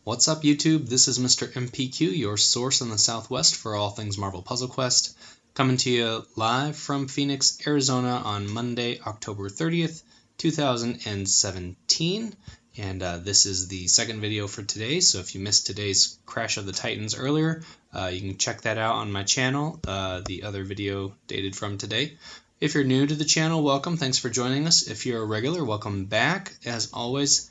What's up, YouTube? This is Mr. MPQ, your source in the Southwest for all things Marvel Puzzle Quest, coming to you live from Phoenix, Arizona on Monday, October 30th, 2017. And this is the second video for today, so if you missed today's Crash of the Titans earlier, you can check that out on my channel, the other video dated from today. If you're new to the channel, welcome. Thanks for joining us. If you're a regular, welcome back. As always,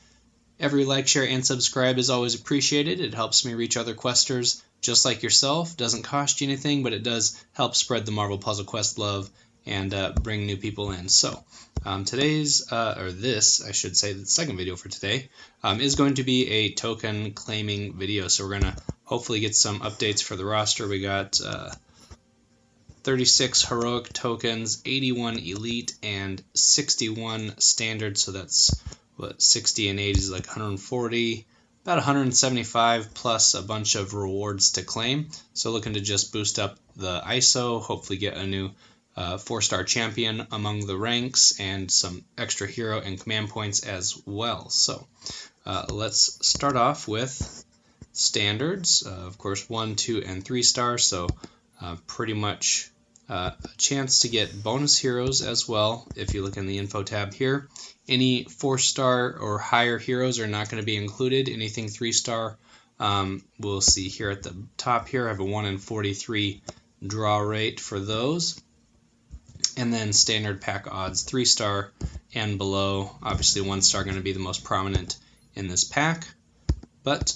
every like, share, and subscribe is always appreciated. It helps me reach other questers just like yourself. Doesn't cost you anything, but it does help spread the Marvel Puzzle Quest love and bring new people in. So today's, or this, I should say, the second video for today, is going to be a token claiming video. So we're going to hopefully get some updates for the roster. We got 36 heroic tokens, 81 elite, and 61 standard. So that's what 60 and 80 is like 140, about 175 plus a bunch of rewards to claim. So looking to just boost up the ISO, hopefully get a new 4-star champion among the ranks and some extra hero and command points as well. So let's start off with standards. Of course, 1, 2, and 3 stars. So pretty much a chance to get bonus heroes as well. If you look in the info tab here, any 4-star or higher heroes are not going to be included. Anything 3-star, we'll see here at the top here. I have a 1 in 43 draw rate for those. And then standard pack odds, 3-star and below. Obviously 1-star going to be the most prominent in this pack. But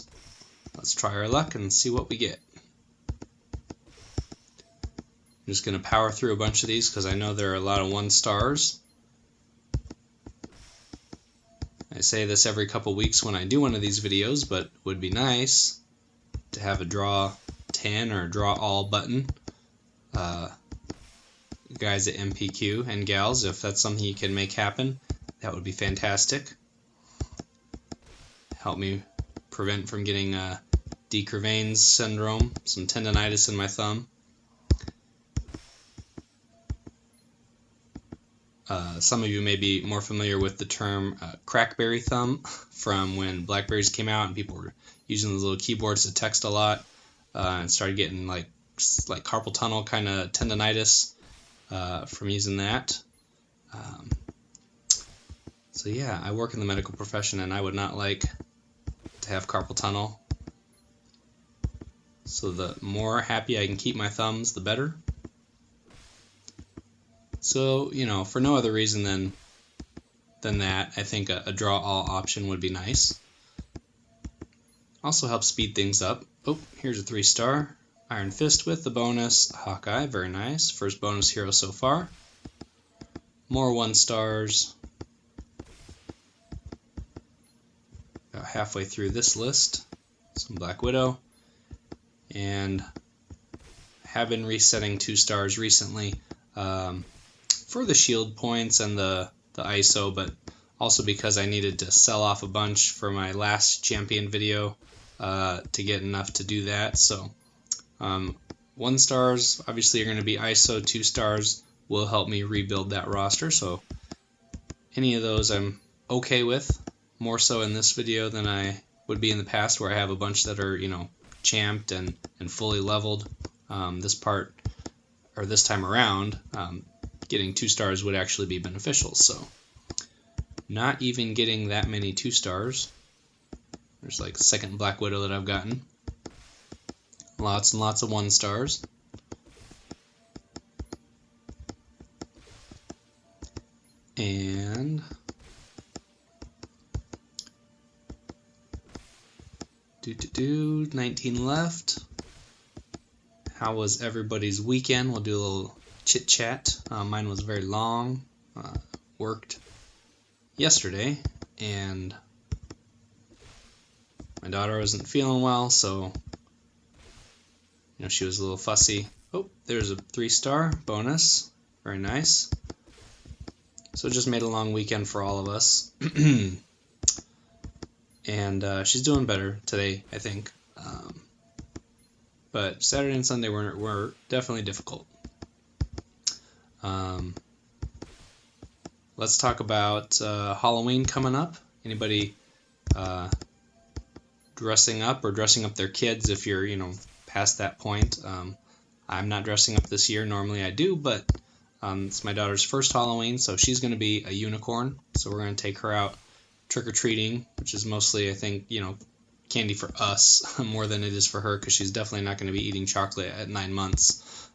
let's try our luck and see what we get. I'm just going to power through a bunch of these because I know there are a lot of 1-stars. I say this every couple weeks when I do one of these videos, but it would be nice to have a draw 10 or draw all button. Guys at MPQ and gals, if that's something you can make happen, that would be fantastic. Help me prevent from getting de Quervain's syndrome, some tendonitis in my thumb. Some of you may be more familiar with the term crackberry thumb from when Blackberries came out and people were using those little keyboards to text a lot and started getting like carpal tunnel kind of tendonitis from using that. So yeah, I work in the medical profession and I would not like to have carpal tunnel. So the more happy I can keep my thumbs, the better. So, you know, for no other reason than that, I think a draw all option would be nice. Also helps speed things up. Oh, here's a 3-star. Iron Fist with the bonus. Hawkeye, very nice. First bonus hero so far. More 1-stars. About halfway through this list. Some Black Widow. And have been resetting 2-stars recently. For the shield points and the ISO, but also because I needed to sell off a bunch for my last champion video to get enough to do that. So 1-stars obviously are going to be ISO, 2-stars will help me rebuild that roster. So any of those I'm okay with, more so in this video than I would be in the past where I have a bunch that are, you know, champed and fully leveled. This time around, getting 2-stars would actually be beneficial. So not even getting that many 2-stars. There's like the second Black Widow that I've gotten. Lots and lots of 1-stars. And 19 left. How was everybody's weekend? We'll do a little chit chat. Mine was very long. Worked yesterday, and my daughter wasn't feeling well, so you know she was a little fussy. Oh, there's a 3-star bonus. Very nice. So it just made a long weekend for all of us. And she's doing better today, I think. But Saturday and Sunday were definitely difficult. Let's talk about Halloween coming up. Anybody dressing up or dressing up their kids if you're, past that point. I'm not dressing up this year. Normally I do, but it's my daughter's first Halloween, so she's going to be a unicorn. So we're going to take her out trick-or-treating, which is mostly, I think, candy for us more than it is for her, because she's definitely not going to be eating chocolate at 9 months.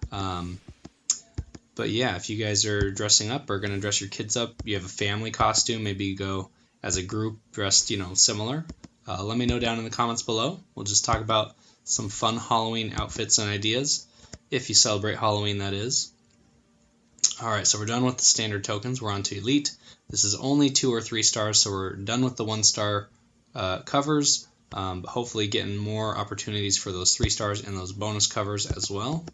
But yeah, if you guys are dressing up or going to dress your kids up, you have a family costume, maybe you go as a group dressed, similar. Let me know down in the comments below. We'll just talk about some fun Halloween outfits and ideas, if you celebrate Halloween, that is. Alright, so we're done with the standard tokens. We're on to Elite. This is only 2 or 3 stars, so we're done with the 1-star covers, but hopefully getting more opportunities for those 3 stars and those bonus covers as well.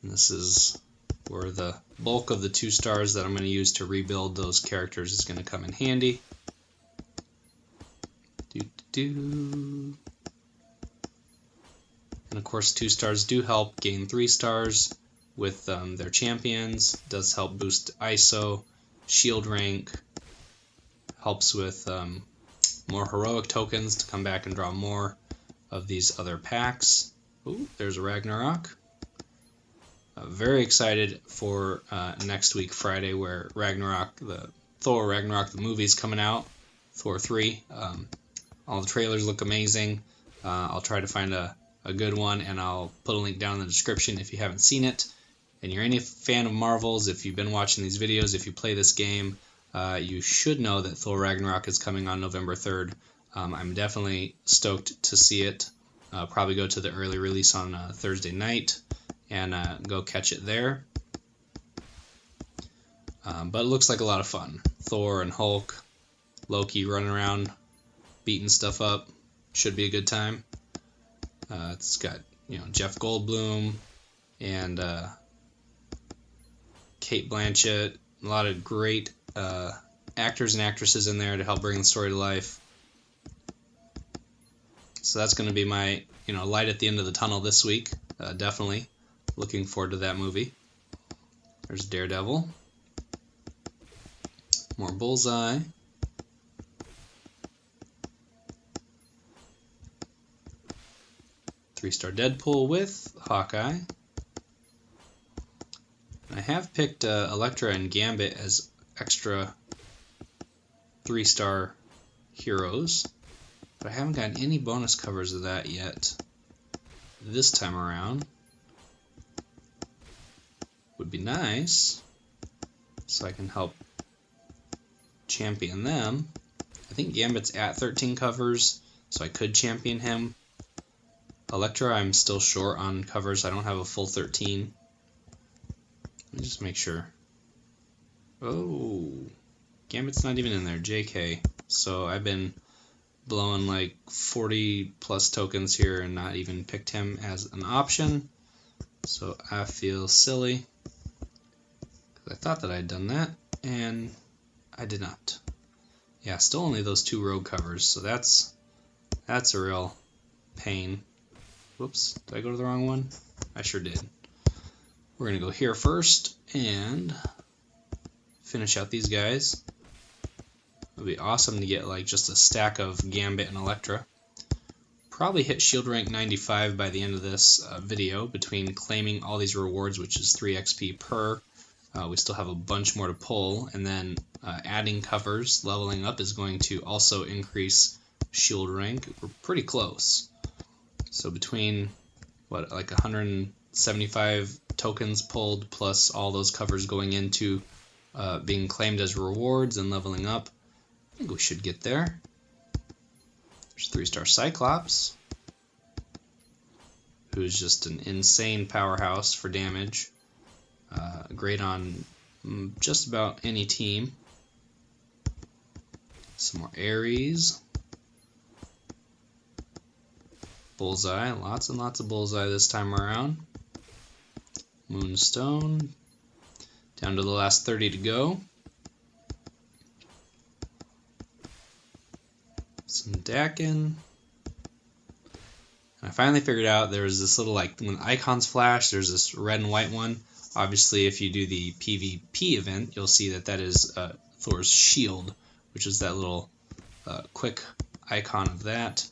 And this is where the bulk of the 2 stars that I'm going to use to rebuild those characters is going to come in handy. And of course 2 stars do help gain 3 stars with their champions. Does help boost ISO, shield rank, helps with more heroic tokens to come back and draw more of these other packs. Ooh, there's a Ragnarok. Very excited for next week, Friday, where Thor Ragnarok, the movie's coming out, Thor 3. All the trailers look amazing. I'll try to find a good one, and I'll put a link down in the description if you haven't seen it. And you're any fan of Marvels, if you've been watching these videos, if you play this game, you should know that Thor Ragnarok is coming on November 3rd. I'm definitely stoked to see it. Probably go to the early release on Thursday night and go catch it there. But it looks like a lot of fun. Thor and Hulk, Loki running around, beating stuff up. Should be a good time. It's got Jeff Goldblum and Kate Blanchett, a lot of great actors and actresses in there to help bring the story to life. So that's going to be my light at the end of the tunnel this week. Definitely looking forward to that movie. There's Daredevil, more Bullseye. Three-star Deadpool with Hawkeye. I have picked Elektra and Gambit as extra 3-star heroes, but I haven't gotten any bonus covers of that yet this time around. Would be nice, so I can help champion them. I think Gambit's at 13 covers, so I could champion him. Elektra, I'm still short on covers. I don't have a full 13. Let me just make sure. Oh, Gambit's not even in there. JK. So I've been blowing like 40 plus tokens here and not even picked him as an option. So I feel silly, because I thought that I'd done that, and I did not. Yeah, still only those 2 rogue covers, so that's a real pain. Whoops, did I go to the wrong one? I sure did. We're going to go here first and finish out these guys. It would be awesome to get like just a stack of Gambit and Elektra. Probably hit shield rank 95 by the end of this video between claiming all these rewards, which is 3 XP per. We still have a bunch more to pull, and then adding covers, leveling up, is going to also increase shield rank. We're pretty close. So between, like 175 tokens pulled plus all those covers going into being claimed as rewards and leveling up, I think we should get there. There's 3-star Cyclops, who's just an insane powerhouse for damage. Great on just about any team. Some more Ares. Bullseye, lots and lots of Bullseye this time around. Moonstone, down to the last 30 to go. Some Dakin. And I finally figured out there was this little, like, when icons flash, there's this red and white one. Obviously, if you do the PvP event, you'll see that that is Thor's shield, which is that little quick icon of that.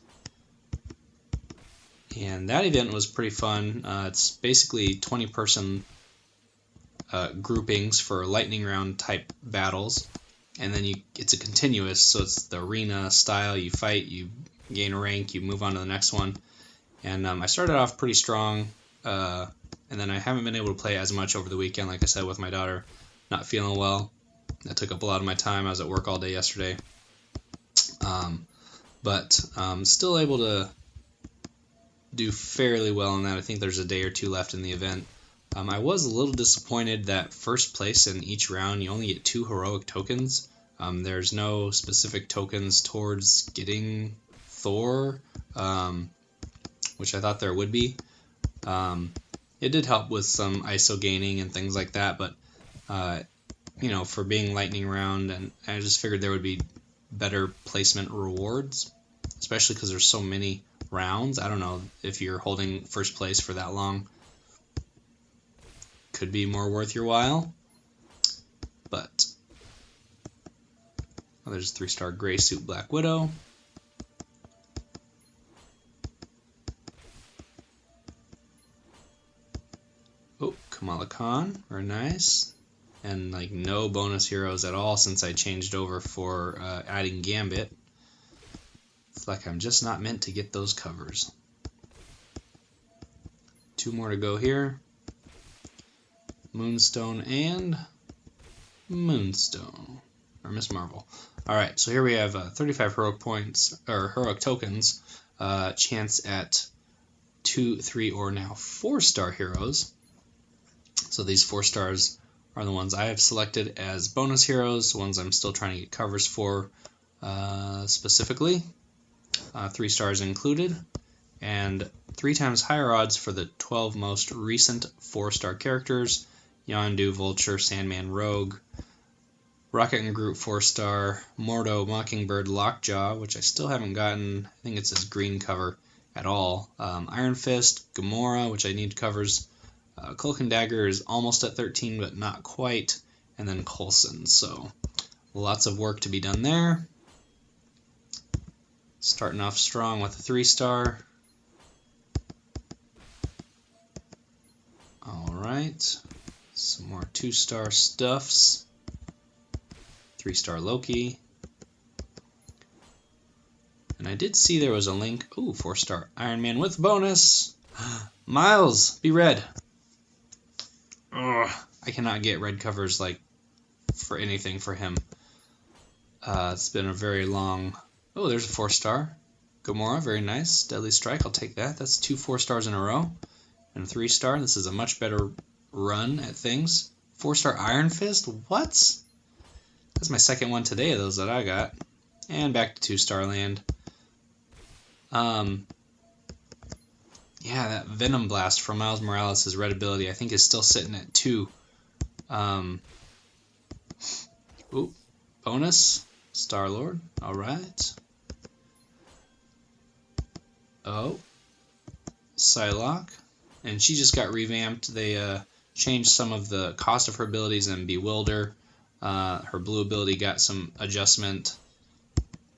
And that event was pretty fun. It's basically 20-person groupings for lightning round type battles, and then it's a continuous, so it's the arena style. You fight, you gain a rank, you move on to the next one. And I started off pretty strong, and then I haven't been able to play as much over the weekend, like I said, with my daughter not feeling well. That took up a lot of my time. I was at work all day yesterday, but still able to do fairly well in that. I think there's a day or two left in the event. I was a little disappointed that first place in each round, you only get 2 heroic tokens. There's no specific tokens towards getting Thor, which I thought there would be. It did help with some ISO gaining and things like that, but for being lightning round, and I just figured there would be better placement rewards, especially because there's so many rounds. I don't know if you're holding first place for that long. Could be more worth your while, but there's 3-star gray suit Black Widow. Oh, Kamala Khan, very nice. And like no bonus heroes at all since I changed over for adding Gambit. It's like I'm just not meant to get those covers. 2 more to go here. Moonstone and Moonstone, or Miss Marvel. Alright, so here we have 35 heroic points, or heroic tokens, chance at 2, 3, or now 4-star heroes. So these 4 stars are the ones I have selected as bonus heroes, the ones I'm still trying to get covers for specifically. 3 stars included, and 3 times higher odds for the 12 most recent 4-star characters: Yondu, Vulture, Sandman, Rogue, Rocket and Groot 4-star, Mordo, Mockingbird, Lockjaw, which I still haven't gotten. I think it's his green cover at all. Iron Fist, Gamora, which I need covers. Cloak and Dagger is almost at 13, but not quite. And then Coulson. So lots of work to be done there. Starting off strong with a 3-star. Alright. Some more 2-star stuffs. 3-star Loki. And I did see there was a link. Ooh, 4-star Iron Man with bonus. Miles, be red. Ugh, I cannot get red covers like for anything for him. It's been a very long. Oh, there's a 4-star. Gamora, very nice. Deadly Strike, I'll take that. That's 2 4-stars in a row. And a 3-star. This is a much better run at things. 4-star Iron Fist? What? That's my second one today of those that I got. And back to 2-star land. Yeah, that Venom Blast from Miles Morales' red ability I think is still sitting at 2. Ooh, bonus. Star-Lord, alright. Oh, Psylocke. And she just got revamped. They changed some of the cost of her abilities and Bewilder. Her blue ability got some adjustment.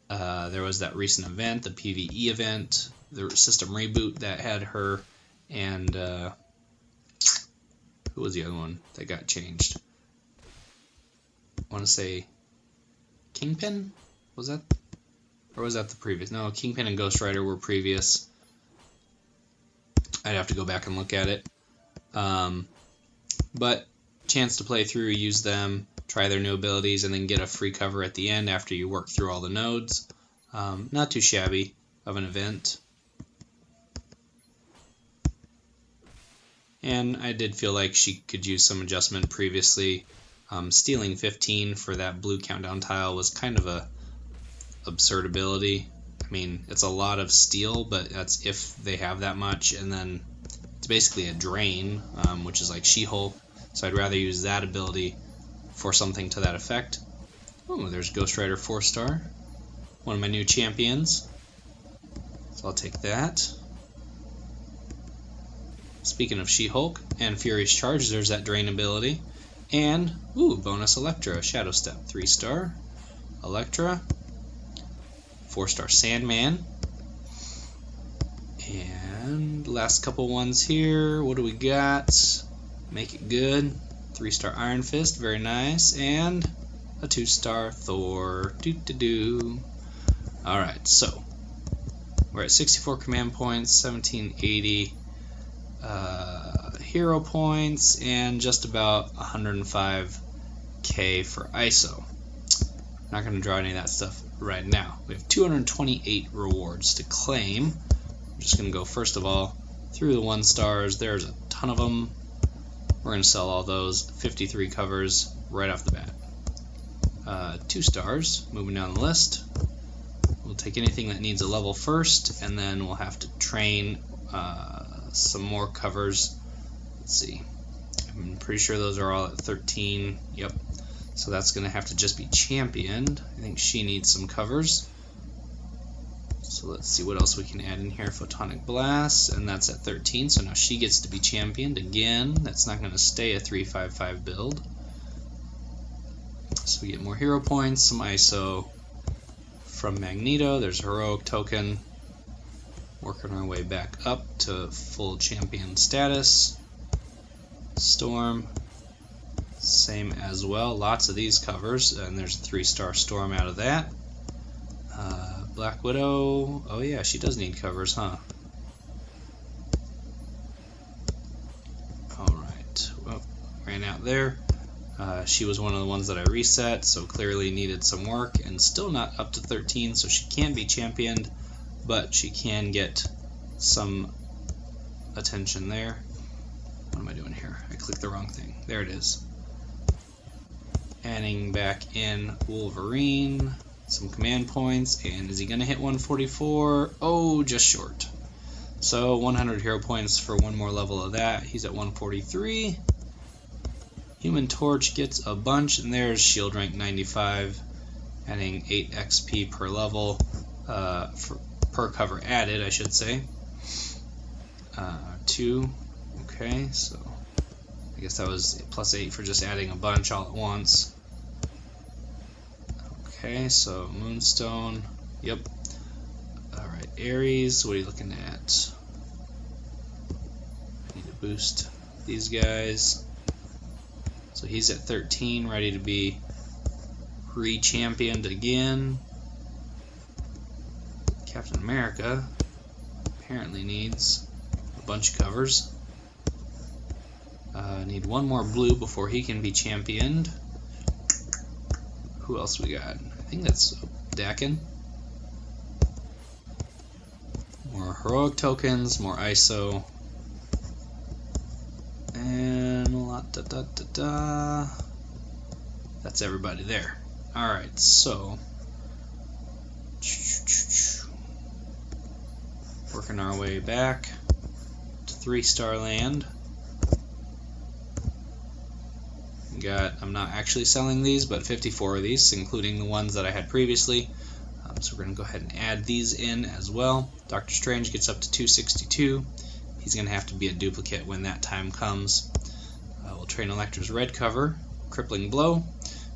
There was that recent event, the PvE event, the system reboot that had her, and who was the other one that got changed? I want to say Kingpin? Was that? Or was that the previous? No, Kingpin and Ghost Rider were previous. I'd have to go back and look at it. But chance to play through, use them, try their new abilities, and then get a free cover at the end after you work through all the nodes. Not too shabby of an event. And I did feel like she could use some adjustment previously. Stealing 15 for that blue countdown tile was kind of a absurd ability. I mean, it's a lot of steal, but that's if they have that much, and then it's basically a drain, which is like She-Hulk, so I'd rather use that ability for something to that effect. Oh, there's Ghost Rider 4-star, one of my new champions, so I'll take that. Speaking of She-Hulk and Furious Charge, there's that drain ability. And, ooh, bonus Elektra, Shadow Step, 3-star. Elektra. 4-star Sandman. And last couple ones here. What do we got? Make it good. 3-star Iron Fist, very nice. And a 2-star Thor. Alright, so we're at 64 command points, 1780 hero points, and just about 105k for ISO. Not going to draw any of that stuff right now. We have 228 rewards to claim. I'm just going to go first of all through the 1-stars. There's a ton of them. We're going to sell all those 53 covers right off the bat. 2 stars, moving down the list. We'll take anything that needs a level first, and then we'll have to train some more covers. Let's see. I'm pretty sure those are all at 13. Yep. So that's going to have to just be championed. I think she needs some covers. So let's see what else we can add in here. Photonic Blast, and that's at 13. So now she gets to be championed again. That's not going to stay a 355 build. So we get more hero points, some ISO from Magneto. There's a heroic token. Working our way back up to full champion status. Storm, same as well. Lots of these covers, and there's a 3-star Storm out of that. Black Widow, oh yeah, she does need covers, huh? Alright, well, ran out there. She was one of the ones that I reset, so clearly needed some work, and still not up to 13, so she can't be championed, but she can get some attention there. What am I doing here? I clicked the wrong thing. There it is. Adding back in Wolverine, some command points, and is he going to hit 144? Oh, just short. So 100 hero points for one more level of that. He's at 143. Human Torch gets a bunch, and there's shield rank 95, adding 8 XP per level, per cover added, I should say. 2. Okay, so I guess that was +8 for just adding a bunch all at once. Okay, so Moonstone, yep. Alright, Ares, what are you looking at? Need to boost these guys. So he's at 13, ready to be re-championed again. Captain America apparently needs a bunch of covers. Need one more blue before he can be championed. Who else we got? I think that's Dakin. More heroic tokens, more ISO, and that's everybody there. Alright, so working our way back to 3-star land. I'm not actually selling these, but 54 of these, including the ones that I had previously. So we're going to go ahead and add these in as well. Doctor Strange gets up to 262. He's going to have to be a duplicate when that time comes. We'll train Electra's red cover, Crippling Blow.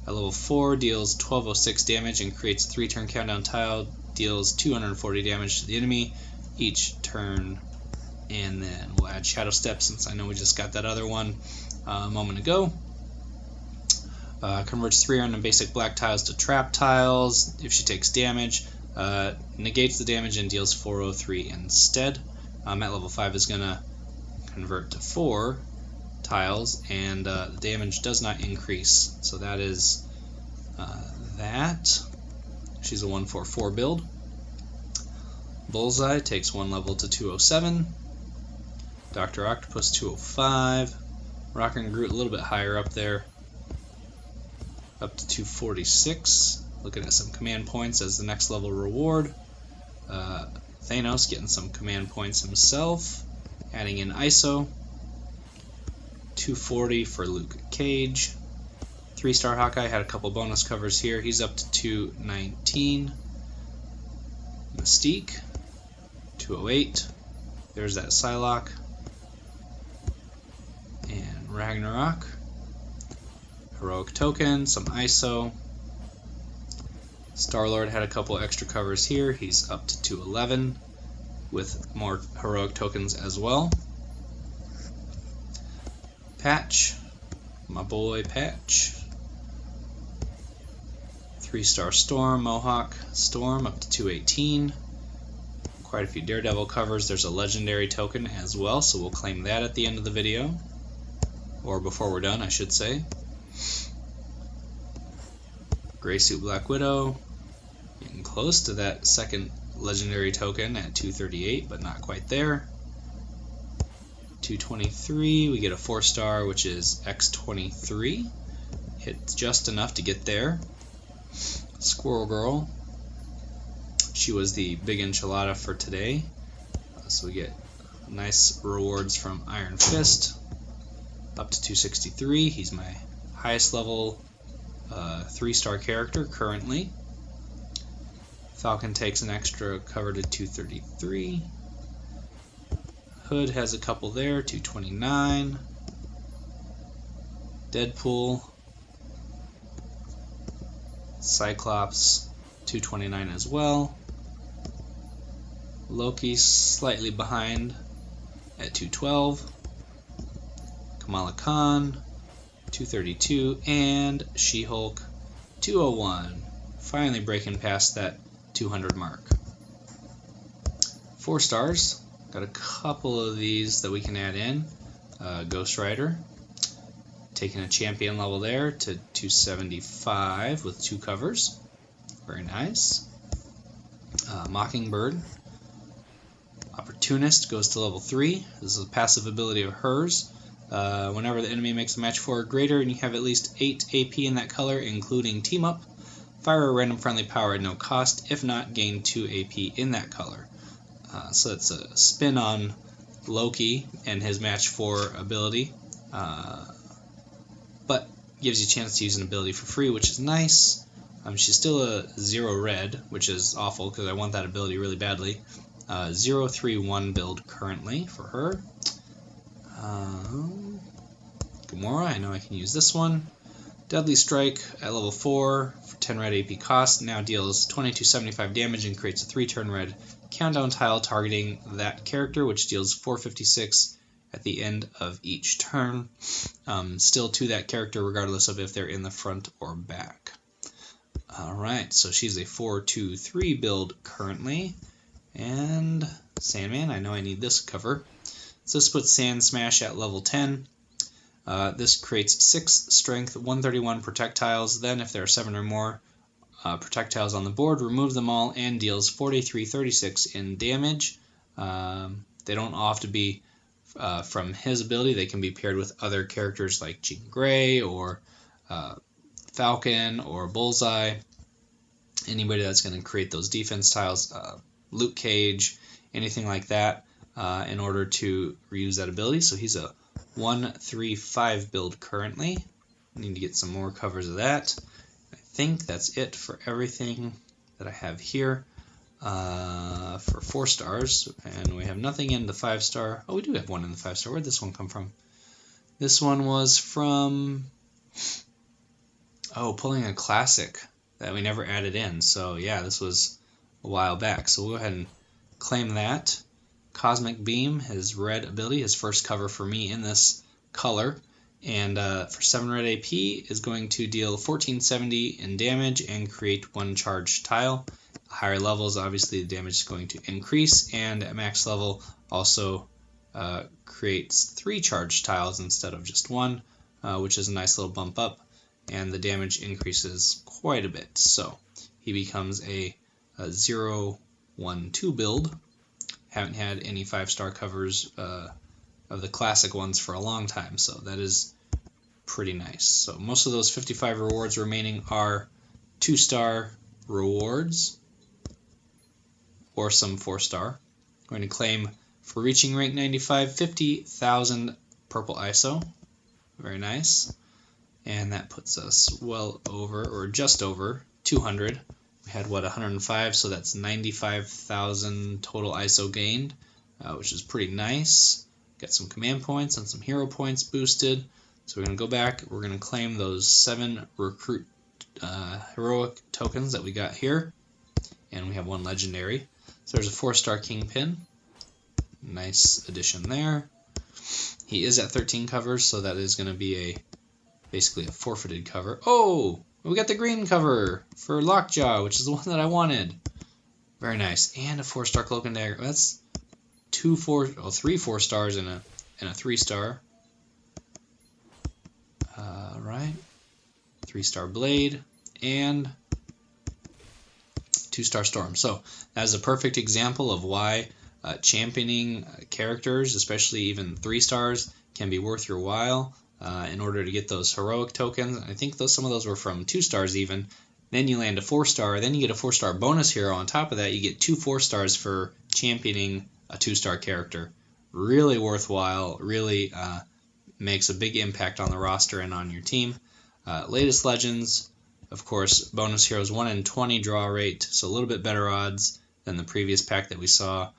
At level 4, deals 1206 damage and creates a 3-turn countdown tile. Deals 240 damage to the enemy each turn. And then we'll add Shadow Step, since I know we just got that other one a moment ago. Converts 3 random basic black tiles to trap tiles. If she takes damage, negates the damage and deals 403 instead. At level 5 is going to convert to 4 tiles, and the damage does not increase. So that is that. She's a 144 build. Bullseye takes 1 level to 207. Dr. Octopus 205. Rocket and Groot a little bit higher up there, up to 246. Looking at some command points as the next level reward. Thanos getting some command points himself, adding in ISO. 240 for Luke Cage. 3-star Hawkeye had a couple bonus covers here. He's up to 219. Mystique 208. There's that Psylocke. And Ragnarok. Heroic token, some ISO. Star-Lord had a couple extra covers here. He's up to 211 with more heroic tokens as well. Patch, my boy Patch. 3-star Storm, Mohawk Storm up to 218. Quite a few Daredevil covers. There's a legendary token as well, so we'll claim that at the end of the video. Or before we're done, I should say. Gray Suit Black Widow. Getting close to that second legendary token at 238, but not quite there. 223, we get a 4-star, which is X23. Hit just enough to get there. Squirrel Girl. She was the big enchilada for today. So we get nice rewards from Iron Fist. Up to 263. He's my highest level 3-star character currently. Falcon takes an extra cover to 233. Hood has a couple there, 229. Deadpool. Cyclops, 229 as well. Loki slightly behind at 212. Kamala Khan, 232. And She-Hulk, 201. Finally breaking past that 200 mark. 4 stars. Got a couple of these that we can add in. Ghost Rider, taking a champion level there to 275 with 2 covers. Very nice. Mockingbird. Opportunist goes to level 3. This is a passive ability of hers. Whenever the enemy makes a match 4 or greater and you have at least 8 AP in that color, including Team Up, fire a random friendly power at no cost. If not, gain 2 AP in that color. So it's a spin on Loki and his match 4 ability, but gives you a chance to use an ability for free, which is nice. She's still a 0 red, which is awful because I want that ability really badly. 031 build currently for her. Gamora, I know I can use this one. Deadly Strike at level 4 for 10 red AP cost, now deals 2275 damage and creates a 3-turn red countdown tile targeting that character, which deals 456 at the end of each turn. Still to that character regardless of if they're in the front or back. Alright, so she's a 4-2-3 build currently. And Sandman, I know I need this cover. So this puts Sand Smash at level 10. This creates 6 strength, 131 projectiles. Then if there are 7 or more projectiles on the board, remove them all and deals 4336 in damage. They don't all have to be from his ability. They can be paired with other characters like Jean Grey or Falcon or Bullseye. Anybody that's going to create those defense tiles, Luke Cage, anything like that, in order to reuse that ability. So he's a 1-3-5 build currently. I need to get some more covers of that. I think that's it for everything that I have here for 4 stars, and we have nothing in the 5-star. Oh, we do have one in the 5-star. Where'd this one come from? This one was from pulling a classic that we never added in. So yeah, this was a while back. So we'll go ahead and claim that. Cosmic Beam, his red ability, his first cover for me in this color, and for 7 red AP is going to deal 1470 in damage and create 1 charge tile. Higher levels, obviously the damage is going to increase, and at max level also creates 3 charge tiles instead of just 1, which is a nice little bump up, and the damage increases quite a bit. So he becomes a 0-1-2 build. Haven't had any 5-star covers of the classic ones for a long time, so that is pretty nice. So most of those 55 rewards remaining are 2-star rewards or some 4-star. I'm going to claim for reaching rank 95, 50,000 purple ISO. Very nice. And that puts us well over, or just over, 200. We had, 105, so that's 95,000 total ISO gained, which is pretty nice. Got some command points and some hero points boosted. So we're going to go back, we're going to claim those 7 recruit heroic tokens that we got here, and we have one legendary. So there's a 4-star Kingpin. Nice addition there. He is at 13 covers, so that is going to be basically a forfeited cover. Oh, we got the green cover for Lockjaw, which is the one that I wanted. Very nice. And a 4-star Cloak and Dagger. That's 3 4-stars and a 3-star. Right. 3-star Blade and 2-star Storm. So that is a perfect example of why championing characters, especially even 3-stars, can be worth your while in order to get those heroic tokens. I think some of those were from 2-stars even. Then you land a 4-star, then you get a 4-star bonus hero. On top of that, you get 2 4-stars for championing a 2-star character. Really worthwhile, really makes a big impact on the roster and on your team. Latest Legends, of course, bonus heroes 1 in 20 draw rate, so a little bit better odds than the previous pack that we saw.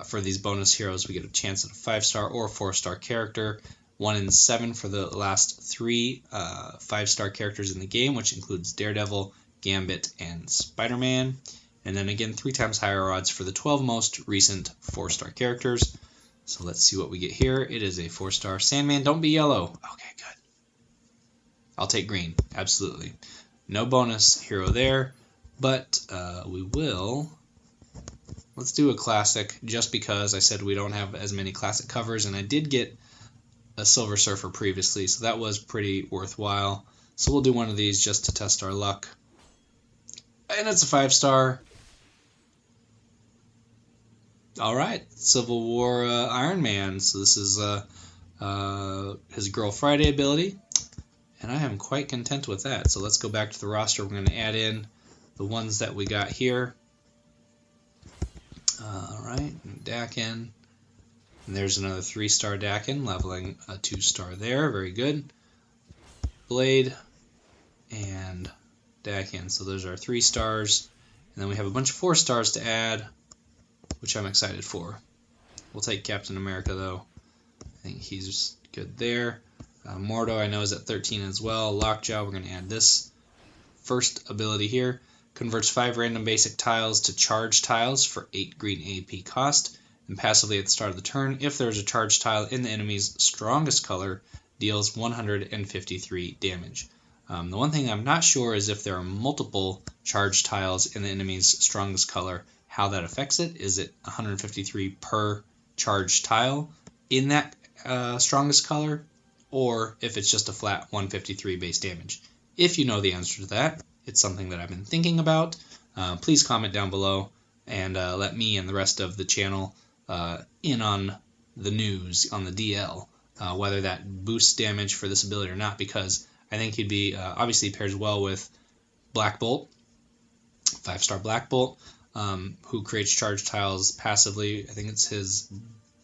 For these bonus heroes, we get a chance at a 5-star or 4-star character. 1 in 7 for the last 3 5-star characters in the game, which includes Daredevil, Gambit, and Spider-Man. And then again, 3 times higher odds for the 12 most recent 4-star characters. So let's see what we get here. It is a 4-star Sandman. Don't be yellow. Okay, good. I'll take green. Absolutely. No bonus hero there, but we will. Let's do a classic, just because I said we don't have as many classic covers, and I did get a Silver Surfer previously, so that was pretty worthwhile. So we'll do one of these just to test our luck. And it's a 5-star. All right, Civil War Iron Man. So this is his Girl Friday ability, and I am quite content with that. So let's go back to the roster. We're going to add in the ones that we got here. All right, Dakin. And there's another 3-star Dakin, leveling a 2-star there. Very good. Blade and Dakin. So those are 3 stars. And then we have a bunch of 4 stars to add, which I'm excited for. We'll take Captain America, though. I think he's good there. Mordo, I know, is at 13 as well. Lockjaw, we're going to add this first ability here. Converts 5 random basic tiles to charge tiles for 8 green AP cost. And passively at the start of the turn, if there is a charge tile in the enemy's strongest color, deals 153 damage. The one thing I'm not sure is if there are multiple charge tiles in the enemy's strongest color, how that affects it. Is it 153 per charge tile in that strongest color, or if it's just a flat 153 base damage? If you know the answer to that, it's something that I've been thinking about. Please comment down below and let me and the rest of the channel in on the news on the DL, whether that boosts damage for this ability or not, because I think he'd be obviously pairs well with Black Bolt, 5-star Black Bolt, who creates charge tiles passively. I think it's his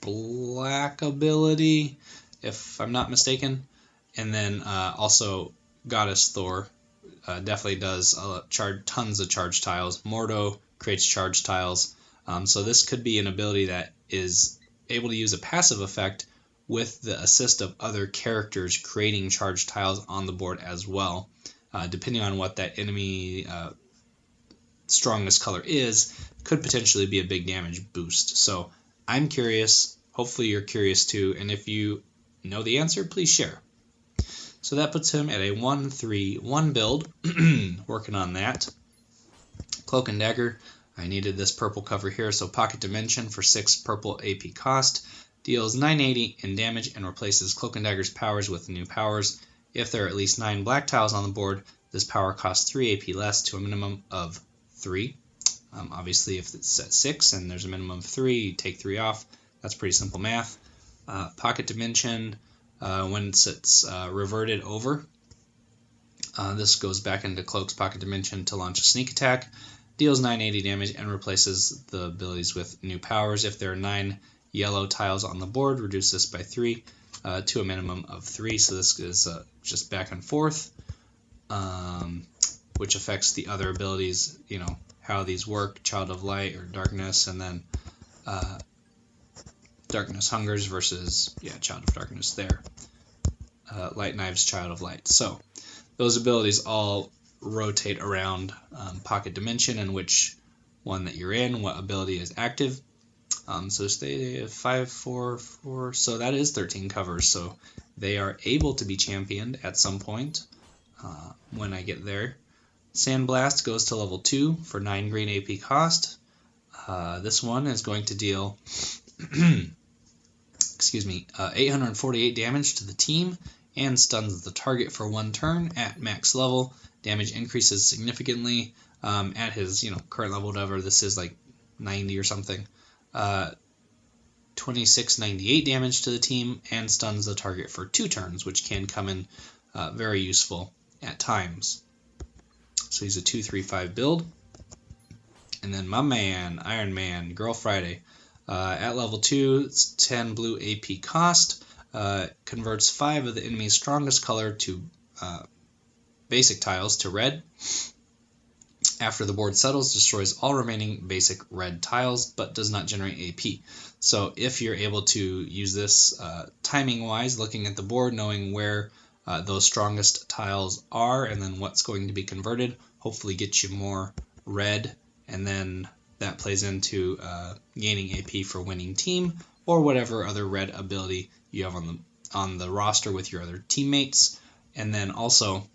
black ability, if I'm not mistaken. And then also Goddess Thor definitely does tons of charge tiles. Mordo creates charge tiles. So this could be an ability that is able to use a passive effect with the assist of other characters creating charge tiles on the board as well. Depending on what that enemy strongest color is, could potentially be a big damage boost. So I'm curious. Hopefully you're curious too. And if you know the answer, please share. So that puts him at a 1-3-1 build. Working on that. Cloak and Dagger. I needed this purple cover here, so Pocket Dimension for 6 purple AP cost. Deals 980 in damage and replaces Cloak and Dagger's powers with new powers. If there are at least 9 black tiles on the board, this power costs 3 AP less to a minimum of 3. Obviously, if it's at 6 and there's a minimum of 3, you take 3 off. That's pretty simple math. Pocket Dimension, when it's reverted over, this goes back into Cloak's Pocket Dimension to launch a sneak attack. Deals 980 damage and replaces the abilities with new powers. If there are 9 yellow tiles on the board, reduce this by 3 to a minimum of 3. So this is just back and forth, which affects the other abilities, you know, how these work, Child of Light or Darkness, and then Darkness Hungers versus, Child of Darkness there. Light Knives, Child of Light. So those abilities all rotate around pocket dimension and which one that you're in, what ability is active. So stay 5, 4, 4, so that is 13 covers. So they are able to be championed at some point when I get there. Sandblast goes to level 2 for 9 green AP cost. This one is going to deal 848 damage to the team and stuns the target for 1 turn at max level. Damage increases significantly at his current level, whatever this is, like 90 or something. 2698 damage to the team and stuns the target for 2 turns, which can come in very useful at times. So he's a 2-3-5 build. And then my man, Iron Man, Girl Friday. At level 2, it's 10 blue AP cost. Converts 5 of the enemy's strongest color to basic tiles to red. After the board settles, destroys all remaining basic red tiles, but does not generate AP. So if you're able to use this timing-wise, looking at the board, knowing where those strongest tiles are, and then what's going to be converted, hopefully get you more red, and then that plays into gaining AP for winning team, or whatever other red ability you have on the roster with your other teammates. And then also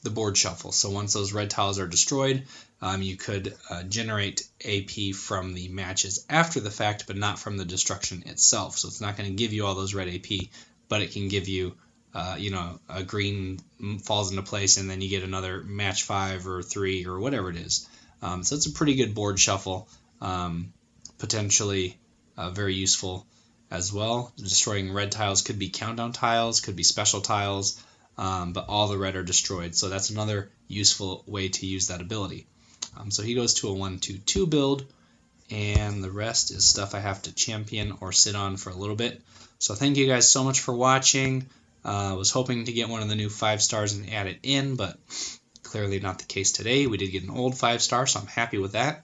the board shuffle. So once those red tiles are destroyed, you could generate AP from the matches after the fact, but not from the destruction itself. So it's not going to give you all those red AP, but it can give you, a green falls into place, and then you get another match 5 or 3 or whatever it is. So it's a pretty good board shuffle, potentially very useful as well. Destroying red tiles could be countdown tiles, could be special tiles, but all the red are destroyed. So that's another useful way to use that ability. So he goes to a 1-2-2 build, and the rest is stuff I have to champion or sit on for a little bit. So thank you guys so much for watching. I was hoping to get one of the new 5 stars and add it in, but clearly not the case today. We did get an old 5-star, so I'm happy with that.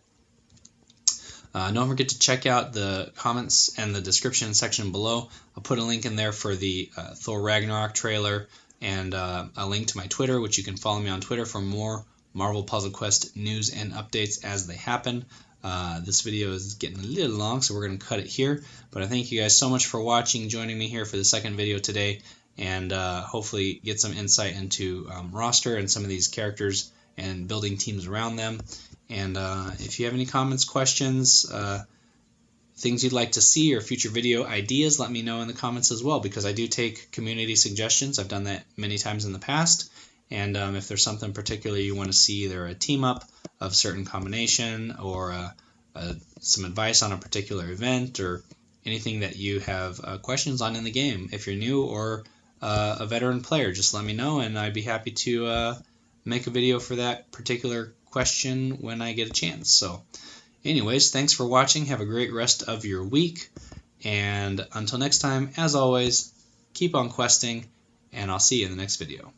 Don't forget to check out the comments and the description section below. I'll put a link in there for the Thor Ragnarok trailer, and a link to my Twitter, which you can follow me on Twitter for more Marvel Puzzle Quest news and updates as they happen. This video is getting a little long, so we're going to cut it here. But I thank you guys so much for watching, joining me here for the second video today, and hopefully get some insight into roster and some of these characters and building teams around them. And if you have any comments, questions, things you'd like to see or future video ideas, let me know in the comments as well, because I do take community suggestions. I've done that many times in the past. And if there's something particular you want to see, either a team up of certain combination or some advice on a particular event or anything that you have questions on in the game, if you're new or a veteran player, just let me know, and I'd be happy to make a video for that particular question when I get a chance. So anyways, thanks for watching. Have a great rest of your week, and until next time, as always, keep on questing, and I'll see you in the next video.